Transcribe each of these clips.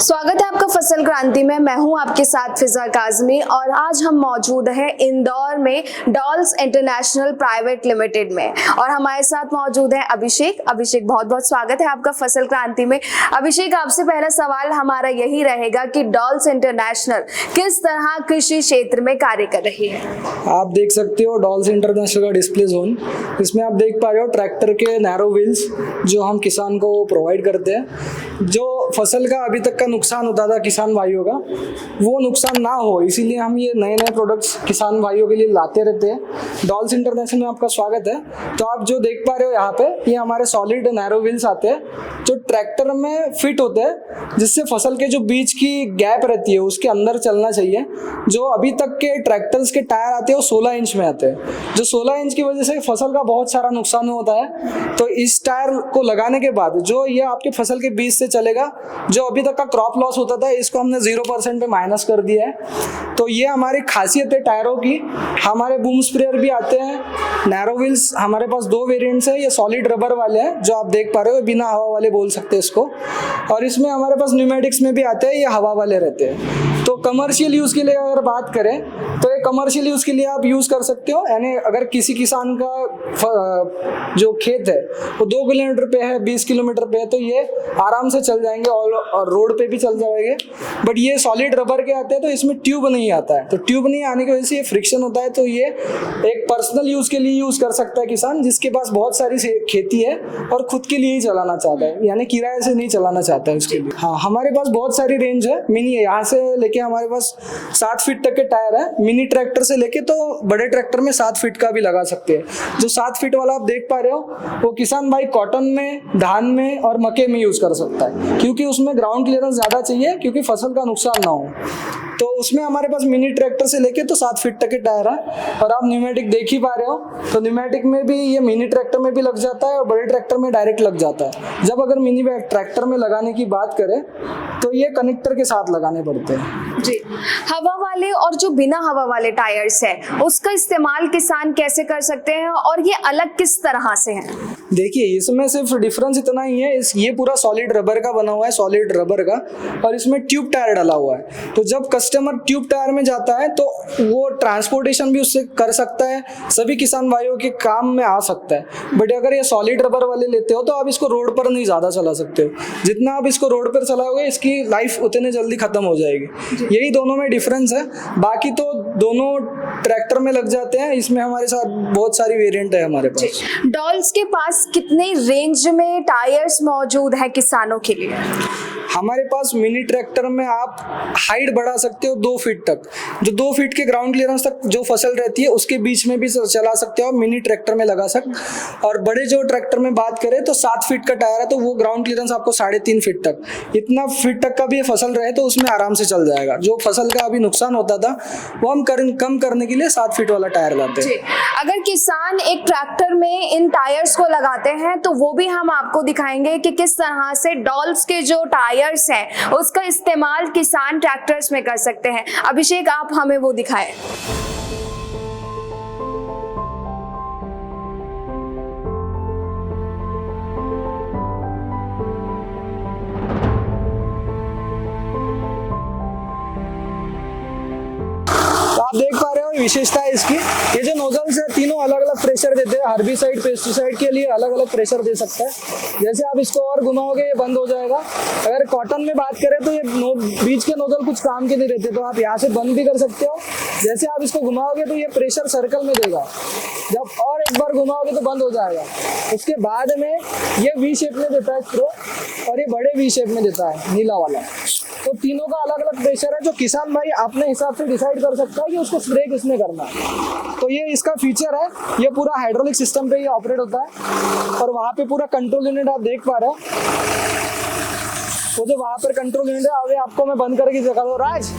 स्वागत है आपका फसल क्रांति में। मैं हूं आपके साथ फिजा काजमी और आज हम मौजूद हैं इंदौर में डॉल्स इंटरनेशनल प्राइवेट लिमिटेड में और हमारे साथ मौजूद है अभिषेक। बहुत बहुत स्वागत है आपका फसल क्रांति में। अभिषेक, आपसे पहला सवाल हमारा यही रहेगा कि डॉल्स इंटरनेशनल किस तरह कृषि क्षेत्र में कार्य कर रही है। आप देख सकते हो डॉल्स इंटरनेशनल का डिस्प्ले जोन, इसमें आप देख पा रहे हो ट्रैक्टर के नैरो व्हील्स जो हम किसान को प्रोवाइड करते हैं। जो फसल का अभी तक का नुकसान होता था किसान भाइयों का, वो नुकसान ना हो इसीलिए हम ये नए नए प्रोडक्ट्स किसान भाइयों के लिए लाते रहते हैं। डॉल्स इंटरनेशनल में आपका स्वागत है। तो आप जो देख पा रहे हो यहाँ पे, ये हमारे सॉलिड नैरो व्हील्स आते हैं जो ट्रैक्टर में फिट होते हैं, जिससे फसल के जो बीच की गैप रहती है उसके अंदर चलना चाहिए। जो अभी तक के ट्रैक्टर्स के टायर आते हैं वो 16 इंच में आते हैं, जो 16 इंच की वजह से फसल का बहुत सारा नुकसान होता है। तो इस टायर को लगाने के बाद जो ये आपके फसल के बीच से चलेगा, जो अभी तक का क्रॉप लॉस होता था इसको हमने 0% पे माइनस कर दिया है। तो ये हमारी खासियत है टायरों की। हमारे बूम स्प्रेयर भी आते हैं। नैरो व्हील्स हमारे पास 2 वेरिएंट्स है। ये सॉलिड रबर वाले हैं जो आप देख पा रहे हो, बिना हवा वाले बोल सकते हैं इसको। और इसमें हमारे पास न्यूमेटिक्स में भी आते हैं, ये हवा वाले रहते हैं। तो कमर्शियल यूज़ के लिए अगर बात करें तो ये कमर्शियल यूज़ के लिए आप यूज़ कर सकते हो। यानी अगर किसी किसान का जो खेत है वो 2 किलोमीटर पे है, 20 किलोमीटर पे है, तो ये आराम से चल जाएंगे और रोड पे भी चल जाएंगे। बट ये सॉलिड रबर के आते हैं तो इसमें ट्यूब नहीं आता है। तो ट्यूब नहीं आने की वजह से ये फ्रिक्शन होता है। तो ये एक पर्सनल यूज़ के लिए यूज़ कर सकता है किसान जिसके पास बहुत सारी खेती है और खुद के लिए ही चलाना चाहता है, यानी किराए से नहीं चलाना चाहता है उसके लिए। हाँ, हमारे पास बहुत सारी रेंज है। मिनी यहाँ से लेके हमारे पास 7 फीट तक के टायर है। मिनी ट्रैक्टर से लेके तो बड़े ट्रैक्टर में 7 फीट का भी लगा सकते हैं। जो 7 फीट वाला आप देख पा रहे हो वो किसान भाई कॉटन में, धान में और मक्के में यूज कर सकता है, क्योंकि उसमें ग्राउंड क्लियरेंस ज्यादा चाहिए, क्योंकि फसल का नुकसान ना हो। तो उसमें हमारे पास मिनी ट्रैक्टर से लेके तो 7 फीट तक के टायर है। और आप न्यूमेटिक देख ही पा रहे हो, तो न्यूमेटिक में भी ये मिनी ट्रैक्टर में भी लग जाता है और बड़े ट्रैक्टर में डायरेक्ट लग जाता है। जब अगर मिनी ट्रैक्टर में लगाने की बात करें तो ये कनेक्टर के साथ लगाने पड़ते हैं जी। हवा वाले और जो बिना हवा वाले टायर्स है उसका इस्तेमाल किसान कैसे कर सकते हैं और ये अलग किस तरह से है? देखिए, इसमें सिर्फ डिफरेंस इतना ही है, ये पूरा सॉलिड रबर का बना हुआ है, सॉलिड रबर का, और इसमें ट्यूब टायर डाला हुआ है। तो जब कस्टमर ट्यूब टायर में जाता है तो वो ट्रांसपोर्टेशन भी उससे कर सकता है, सभी किसान भाइयों के काम में आ सकता है। बट अगर ये सॉलिड रबर वाले लेते हो तो आप इसको रोड पर नहीं ज़्यादा चला सकते हो। जितना आप इसको रोड पर चलाओगे इसकी लाइफ उतने जल्दी खत्म हो जाएगी। यही दोनों में डिफरेंस है। बाकी तो दोनों ट्रैक्टर में लग जाते हैं। इसमें हमारे साथ बहुत सारी वेरिएंट है हमारे पास। डॉल्स के पास कितने रेंज में टायर्स मौजूद है किसानों के लिए? हमारे पास मिनी ट्रैक्टर में आप हाइट बढ़ा सकते हो 2 फीट तक। जो 2 फीट के ग्राउंड क्लियरेंस तक जो फसल रहती है उसके बीच में भी चला सकते हो, मिनी ट्रैक्टर में लगा सकते। और बड़े जो ट्रैक्टर में बात करें तो 7 फीट का टायर है, तो वो ग्राउंड क्लियरेंस आपको 3.5 फीट तक, इतना फीट तक का भी फसल रहे तो उसमें आराम से चल जाएगा। जो फसल का अभी नुकसान होता था वो हम कम करने के लिए 7 फीट वाला टायर लाते हैं। अगर किसान एक ट्रैक्टर में इन टायर्स को लगाते हैं तो वो भी हम आपको दिखाएंगे कि किस तरह से डॉल्स के जो टायर्स है उसका इस्तेमाल किसान ट्रैक्टर्स में कर सकते हैं। अभिषेक, आप हमें वो दिखाएं। आप देख पा रहे हो विशेषता है इसकी। ये जो नोजल्स है तीनों अलग अलग प्रेशर देते हैं। हर्बिसाइड, पेस्टिसाइड के लिए अलग अलग प्रेशर दे सकता है। जैसे आप इसको और घुमाओगे ये बंद हो जाएगा। अगर कॉटन में बात करें तो ये बीच के नोजल कुछ काम के नहीं रहते, तो आप यहाँ से बंद भी कर सकते हो। जैसे आप इसको घुमाओगे तो ये प्रेशर सर्कल में देगा, जब और एक बार घुमाओगे तो बंद हो जाएगा। उसके बाद में ये वी शेप में देता है स्क्रू, और ये बड़े वी शेप में देता है नीला वाला। तो तीनों का अलग अलग प्रेशर है जो किसान भाई अपने हिसाब से डिसाइड कर सकता है कि उसको स्प्रे किसमें करना है। तो ये इसका फीचर है। ये पूरा हाइड्रोलिक सिस्टम पे ये ऑपरेट होता है। और वहाँ पे पूरा कंट्रोल यूनिट आप देख पा रहे हो। वो जो वहाँ पर कंट्रोल यूनिट है, अभी आपको मैं बंद करके दिखा दो राज।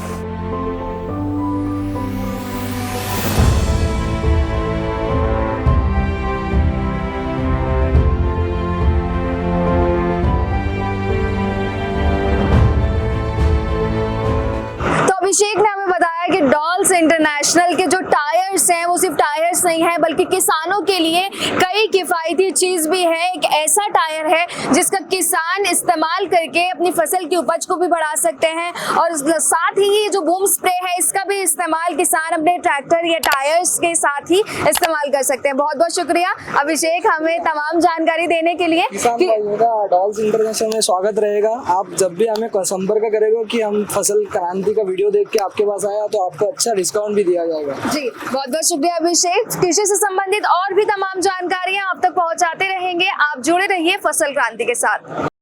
अभिषेक ने हमें बताया कि डॉल्स इंटरनेशनल के जो टायर्स हैं वो सिर्फ टायर्स टायर्स नहीं है बल्कि किसानों के लिए कई किफायती चीज भी है। एक ऐसा टायर है जिसका किसान इस्तेमाल करके अपनी फसल की उपज को भी बढ़ा सकते हैं और साथ ही ये जो बूम स्प्रे है इसका भी इस्तेमाल किसान अपने ट्रैक्टर या टायर्स के साथ ही इस्तेमाल कर सकते हैं। बहुत बहुत शुक्रिया अभिषेक हमें तमाम जानकारी देने के लिए। किसान भाइयों का डॉल्स इंटरनेशनल में स्वागत रहेगा। आप जब भी हमें संपर्क करेंगे कि हम फसल क्रांति का वीडियो देख के आपके पास आया तो आपको अच्छा डिस्काउंट भी दिया जाएगा। जी बहुत बहुत शुक्रिया अभिषेक। कृषि से संबंधित और भी तमाम जानकारियां आप तक पहुंचाते रहेंगे। आप जुड़े रहिए फसल क्रांति के साथ।